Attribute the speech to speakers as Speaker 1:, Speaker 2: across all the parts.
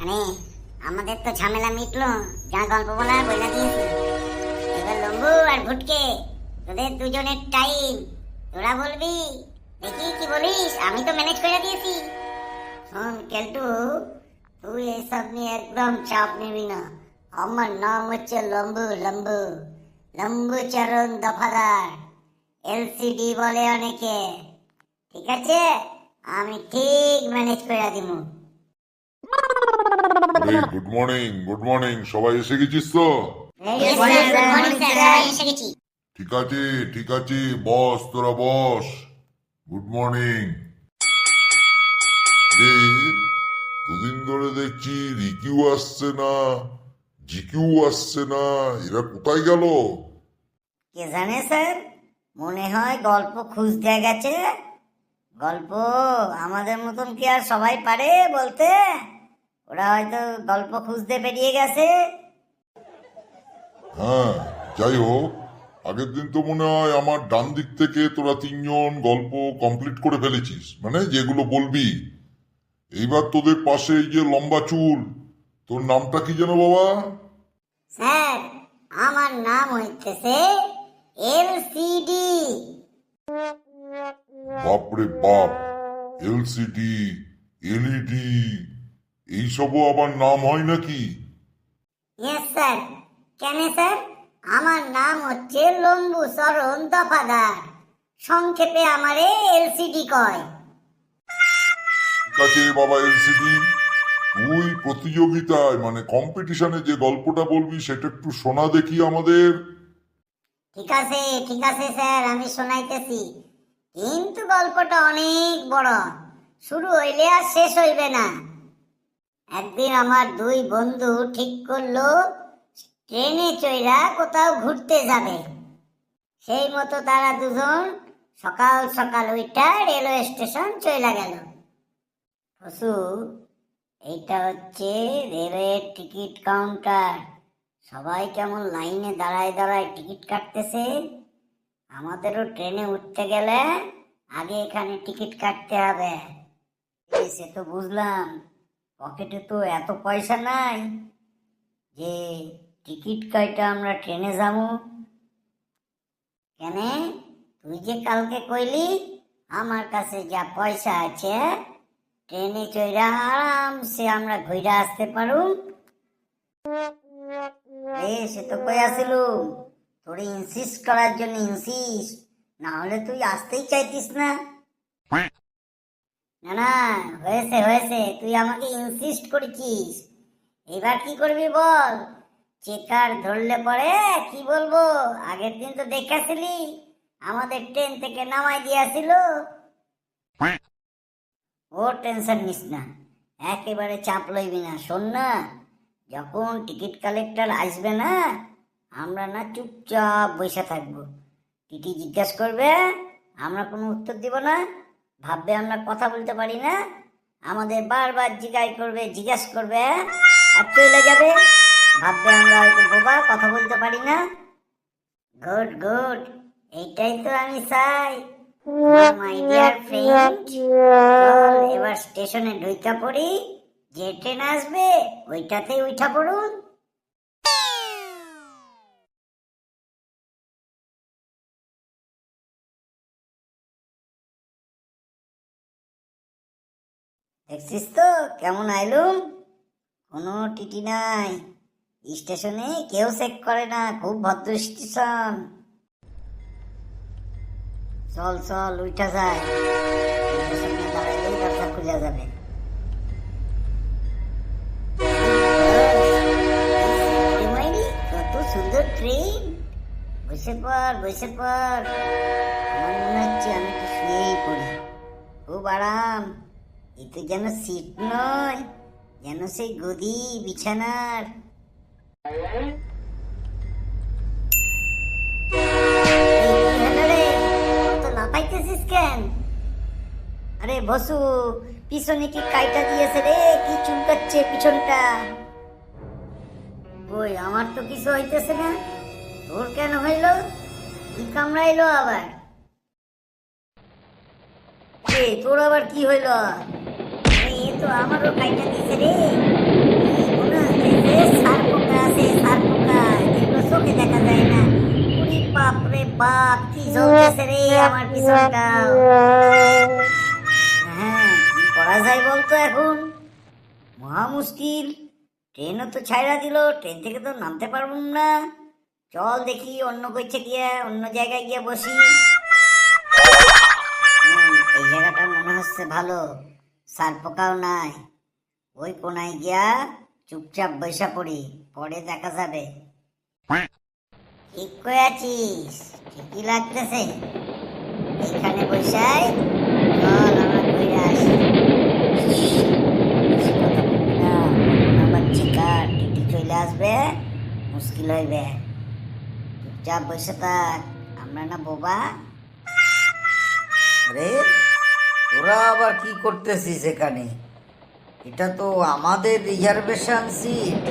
Speaker 1: আরে আমাদের তো ঝামেলা মিটলো, যা গল্প বলার বইলা দিয়েছি। এবার লম্বু আর ভুটকে, তোদের দুজনের টাইম, তোরা বলবি, দেখি কি বলিস। আমি তো ম্যানেজ করে দিয়েছি। শোন কেলটু, তুই এসব নিয়ে একদম চাপ নিবি না। আমার নাম হচ্ছে লম্বু, লম্বু লম্বু চরণ দফাদার, এলসিডি বলে অনেকে। ঠিক আছে, আমি ঠিক ম্যানেজ করে দিব।
Speaker 2: গুড মর্নিং, গুড মর্নিং, সবাই এসে গেছিস তো? ঠিক আছে, ঠিক আছে, বস, তোরা বস। Good morning. দুদিন ধরে দেখছি রিকিউ আসছে না, জিকিউ আসছে না, এরা কোথায় গেল?
Speaker 1: কে জানে স্যার, মনে হয় গল্প খুঁজতে গেছে। গল্প আমাদের মতন কি আর সবাই পারে বলতে? ওরা হয়তো গল্প খুঁজতে বেরিয়ে গেছে।
Speaker 2: হ্যাঁ, যাই হোক, আগের দিন তো মনে হয় আমার ডান দিক থেকে তোরা তিনজন গল্প কমপ্লিট করে ফেলেছিস, মানে যেগুলো বলবি। এইবার তোদের পাশে এই যে লম্বা চুল, তোর নামটা কি যেন বাবা?
Speaker 1: স্যার, আমার নাম হইতেছে এলসিডি।
Speaker 2: বাপরে বাপ, এলসিডি, এলইডি, এইসবও আবার নাম হয় নাকি?
Speaker 1: Yes sir. কেন স্যার? আমার নাম হচ্ছে লম্বু চরণ দফাদার, সংক্ষেপে আমারে এলসিডি কয়।
Speaker 2: ঠিক আছে বাবা এলসিডি, তুই প্রতিযোগিতায় মানে কম্পিটিশনে যে গল্পটা বলবি সেটা একটু শোনা দেখি আমাদের।
Speaker 1: ঠিক আছে, ঠিক আছে স্যার, আমি শোনাইতেছি। কিন্তু গল্পটা অনেক বড়, শুরু হইলে আর শেষ হইবে না। একদিন আমার দুই বন্ধু ঠিক করলো ট্রেনে চইরা কোথাও ঘুরতে যাবে। সেই মতো তারা দুজন সকাল সকাল ওইটা রেলওয়ে স্টেশন চইলা গেল। বসু, এইটা হচ্ছে রেলওয়ের টিকিট কাউন্টার। সবাই কেমন লাইনে দাঁড়ায় দাঁড়ায় টিকিট কাটতেছে। আমাদেরও ট্রেনে উঠতে গেলে আগে এখানে টিকিট কাটতে হবে। সে তো বুঝলাম, পকেটে তো এত পয়সা নাই যে টিকিট কাইটা আমরা ট্রেনে যাবো। কেন, তুই যে কালকে কইলি আমার কাছে যা পয়সা আছে ট্রেনে চইরা আরামসে আমরা ঘুরে আসতে পারুম। সে তো কই আসিল তোর ইনসিস্ট করার জন্য, ইনসিস্ট না হলে তুই আসতেই চাইতিস না। না না, হয়েছে হয়েছে, তুই আমাকে ইনসিস্ট করেছিস। এবার কি করবি বল? চেকার ধরলে পরে কি বলবো? আগের দিন তো দেখেছিলি আমাদের ট্রেন থেকে নামাই দিয়েছিল। ও টেনশন নিস না, একেবারে চাপ লইবি না। শোন না, যখন টিকিট কালেক্টর আসবে না, আমরা না চুপচাপ বসে থাকবো। টিটি জিজ্ঞাসা করবে, আমরা কোনো উত্তর দিব না। ভাববে আমরা কথা বলতে পারি না, আমাদের বারবার জিজ্ঞাসা করবে আর চলে যাবে। ভাববে আমরা হয়তো বোবা, কথা বলতে পারি না। গুড গুড, এইটাই তো আমি চাই। মাই ডিয়ার ফ্রেন্ড, চল এবার স্টেশনে ঢুইকা পড়ি। যে ট্রেন আসবে ওইটাতে উঠা পড়ুন। দেখছিস তো কেমন আইলুম? কোনো টিটি নাই স্টেশনে, কেউ চেক করে না, খুব ভদ্র স্টেশন। চল চল উঠা যায়, স্টেশনে দাঁড়াইলেই দরজা খুলে যাবে। কত সুন্দর ট্রেন, বসে পর বসে পর। আমার মনে হচ্ছে আমি একটু শুয়েই পড়ি, খুব আরাম। এই তো যেন সিট নয়, যেন সেই গদি বিছানার। লাফাইতেছিস কেন? আরে বসু, পিছনে কি কাইটা দিয়েছে রে, কি চুলকাচ্ছে পিছনটা। ওই আমার তো কিছু হইতেছে না, তোর কেন হইল? কি কামড়াইলো আবার? তোর আবার কি হইল? এ তো আমারও কাইটা দিছে রে। চলতেছে রে আমার পিছনটা। হ্যাঁ, কি করা যায় বলতো এখন? মহা মুশকিল। ট্রেনও তো ছাইড়া দিল, ট্রেন থেকে তো নামতে পারবো না। চল দেখি অন্য কইছে গিয়ে অন্য জায়গায় গিয়ে বসি। এই জায়গাটা মনে হচ্ছে ভালো, সার পোকাও নাই। ওই কোনায় গিয়া চুপচাপ বৈশা পড়ি, পরে দেখা যাবে। ঠিক কই আছিস? ঠিকই লাগতেছে। এখানে বৈশাই চল আমরা ঘুরে আসি। আবার চিকার টিটি চলে আসবে, মুশকিল হইবে। চুপচাপ বসে থাক, আমরা না বোবা।
Speaker 3: আরে তোরা আবার কি করতেছিস এখানে? এটা তো আমাদের রিজার্ভেশন সিট।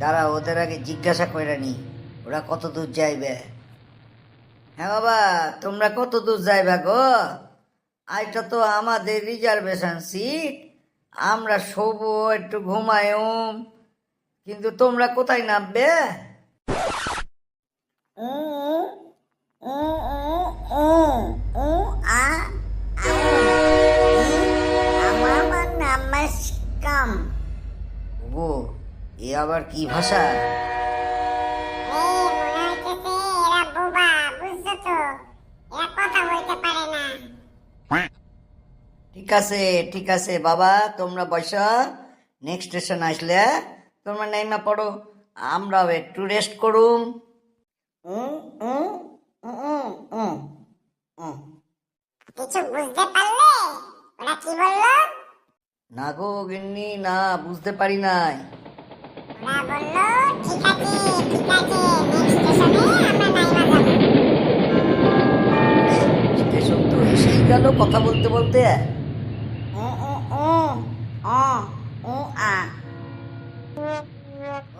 Speaker 3: দাঁড়া, ওদের আগে জিজ্ঞাসা করে নি ওরা কত দূর যাইবে। হ্যাঁ বাবা, তোমরা কত দূর যাইবা গো? এটা তো আমাদের রিজার্ভেশন সিট, আমরা শোবো, একটু ঘুমায়ুম, কিন্তু তোমরা কোথায় নামবে?
Speaker 1: উ উ উ উ উ আ আমার নাম কাম।
Speaker 3: ও, এ আবার কি ভাষা? ঠিক আছে ঠিক আছে বাবা, তোমরা বসা, নেক্সট স্টেশন আসলে তোমরা নাইমা পড়ো, আমরাও একটু রেস্ট করুম।
Speaker 1: কিছু বুঝতে পারলে ওরা কি বললো?
Speaker 3: না গো গিন্নি, না বুঝতে পারি নাই।
Speaker 1: ওরা বললো ঠিক আছে ঠিক আছে, নেক্সট স্টেশনে আমরা নাইমা যাব।
Speaker 3: স্টেশন তো এসেই গেল কথা বলতে বলতে।
Speaker 1: উ উ উ অ উ আ।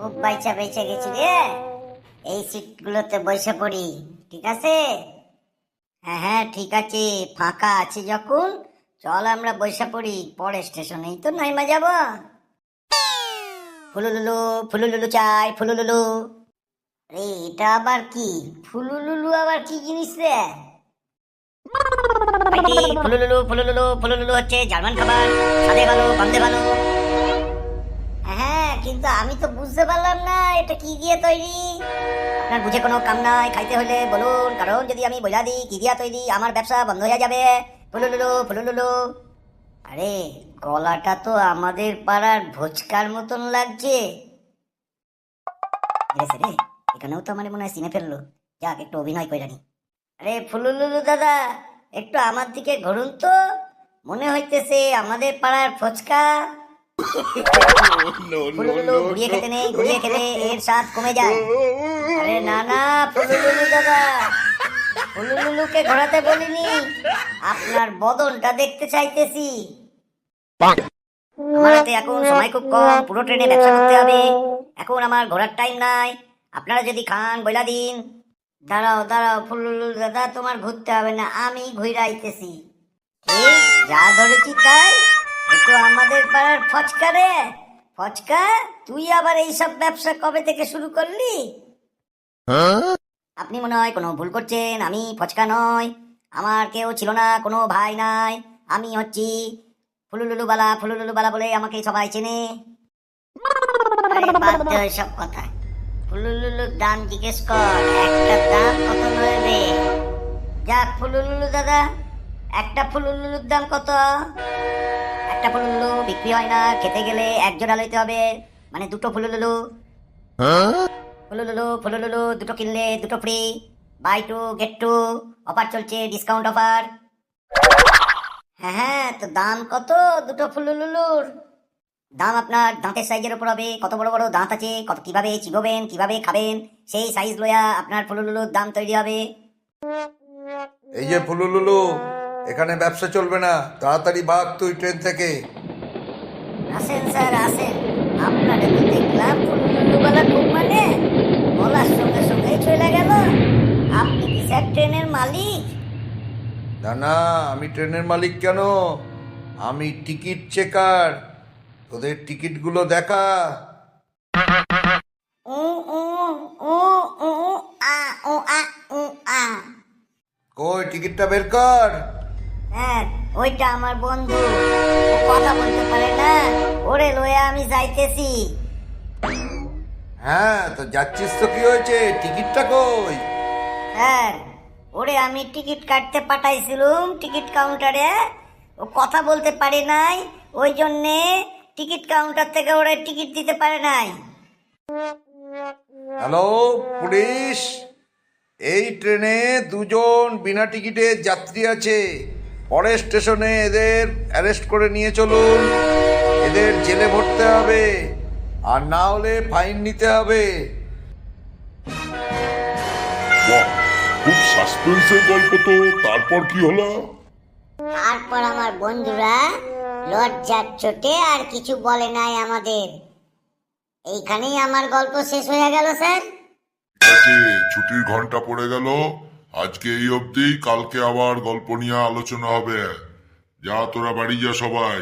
Speaker 1: ও বাইচা বেঁচে গেছি রে। এই সিটগুলোতে বসে পড়ি, ঠিক আছে? হ্যাঁ হ্যাঁ ঠিক আছে, ফাঁকা আছে যখন চল আমরা বসে পড়ি, পরে স্টেশনেই তো নাইমা যাব। ফুলুলুলু ফুলুলুলু চাই ফুলুলুলু। আরে এটা আবার কি? ফুলুলুলু আবার কি জিনিস রে? ফুলুলুলু ফুলুলুলু ফুলুলুলু হচ্ছে জার্মান খাবার, স্বাদে ভালো গন্ধে ভালো। হ্যাঁ, কিন্তু আমি তো বুঝতে পারলাম না এটা কি দিয়ে তৈরি। আপনার বুঝে কোনো কাম নাই, খাইতে হলে বলুন, কারণ যদি আমি বইলা দিই কি দিয়া তৈরি আমার ব্যবসা বন্ধ হয়ে যাবে। ফুলুলুলু ফুলুলুলু। আরে গলাটা তো আমাদের পাড়ার ভোজকার মতন লাগছে রে। এখানেও তো আমার মনে হয় চিনে ফেললো, যাক একটু অভিনয় কইরা নি। আরে ফুলুলুলু দাদা, একটু আমার দিকে ঘুরুন তো, মনে হইতেছে আমাদের পাড়ার ফুচকা। ফুলুলুলু ঘুরিয়ে খেতে নেই, ঘুরিয়ে খেলে এর স্বাদ কমে যায়। আরে না না ফুলুলুলু দাদা, ফুলুলুলুকে ঘোরাতে বলিনি, আপনার বদনটা দেখতে চাইতেছি। আমার হাতে এখন সময় খুব কম, পুরো ট্রেনে ব্যবসা করতে হবে, এখন আমার ঘোরার টাইম নাই। আপনারা যদি খান বইলা দিন। দাঁড়াও দাঁড়াও ফুলুলুলু দাদা, তোমার ঘুরতে হবে না, আমি ঘুরাইতেছি। ঠিক যা ধরেছি তাই, একটু আমাদের পাড়ার ফচকা রে। ফচকা, তুই আবার এইসব ব্যবসা কবে থেকে শুরু করলি? আপনি মনে হয় কোনো ভুল করছেন, আমি ফচকা নয়, আমার কেউ ছিল না, কোনো ভাই নাই, আমি হচ্ছি ফুলুলুলু বালা বলে আমাকে সবাই চেনে। আরে বাদ দে ওইসব কথা, ফুলুলুলুর দাম জিজ্ঞেস কর, একটা দাম কত নেবে? যাক ফুলুলুলু দাদা, একটা ফুলুলুলুর দাম কত? একটা ফুলুলুলু বিক্রি হয় না, খেতে গেলে এক জোড়া লইতে হবে, মানে দুটো ফুলুলুলু। ফুলুলুলু ফুলুলুলু দুটো কিনলে দুটো free, buy two get two offer চলছে, ডিসকাউন্ট অফার। হ্যাঁ হ্যাঁ, তো দাম কত দুটো ফুলুলুলুর? দাম আপনার দাঁতের সাইজের উপর হবে, কত বড় বড় দাঁত আছে, কত কিভাবে চিবোবেন কিভাবে খাবেন সেই সাইজ লয়া আপনার ফুলুলুলুর দাম তৈরি হবে।
Speaker 4: এই যে ফুলুলুলু, এখানে ব্যবসা চলবে না, তাড়াতাড়ি ভাগ তুই ট্রেন থেকে।
Speaker 1: আসেন স্যার আসেন, আপনারা তো দেখলাম ফুলুলুলু বলা খুব মানে বলার সঙ্গে সঙ্গেই চলে গেল। আপনি কি স্যার ট্রেনের মালিক?
Speaker 4: না না, আমি ট্রেনের মালিক কেন, আমি টিকিট চেকার, তোদের টিকিটগুলো দেখা।
Speaker 1: উ উ উ উ আ উ আ উ আ।
Speaker 4: কই টিকিটটা বের কর।
Speaker 1: স্যার ওইটা আমার বন্ধু, ও কথা বলতে পারে না, ওরে লয়ে আমি যাইতেছি।
Speaker 4: হ্যাঁ, তো যাচ্ছিস তো কি হয়েছে, টিকিটটা কই?
Speaker 1: স্যার ওরে আমি টিকিট কাটতে পাঠাইছিলুম টিকিট কাউন্টারে, ও কথা বলতে পারে নাই, ওই জন্যে টিকিট কাউন্টার থেকে ওরে টিকিট দিতে পারে নাই।
Speaker 4: হ্যালো পুলিশ, এই ট্রেনে দুজন বিনা টিকিটের যাত্রী আছে। পরের স্টেশনে এদের অ্যারেস্ট করে নিয়ে চলুন। এদের জেলে ভরতে হবে, আর না হলে ফাইন নিতে হবে।
Speaker 2: বাহ, খুব সাসপেন্সের গল্প তো। তারপর কি হলো?
Speaker 1: তারপর আমার বন্ধুরা লজ্জার চোটে আর কিছু বলে নাই আমাদের। এইখানেই আমার গল্প শেষ হয়ে গেল স্যার।
Speaker 2: ঠিক আছে, ছুটির ঘন্টা পড়ে গেল। আজকে এই অবধি, কালকে আবার গল্প নিয়ে আলোচনা হবে। যা তোরা বাড়ি যা সবাই।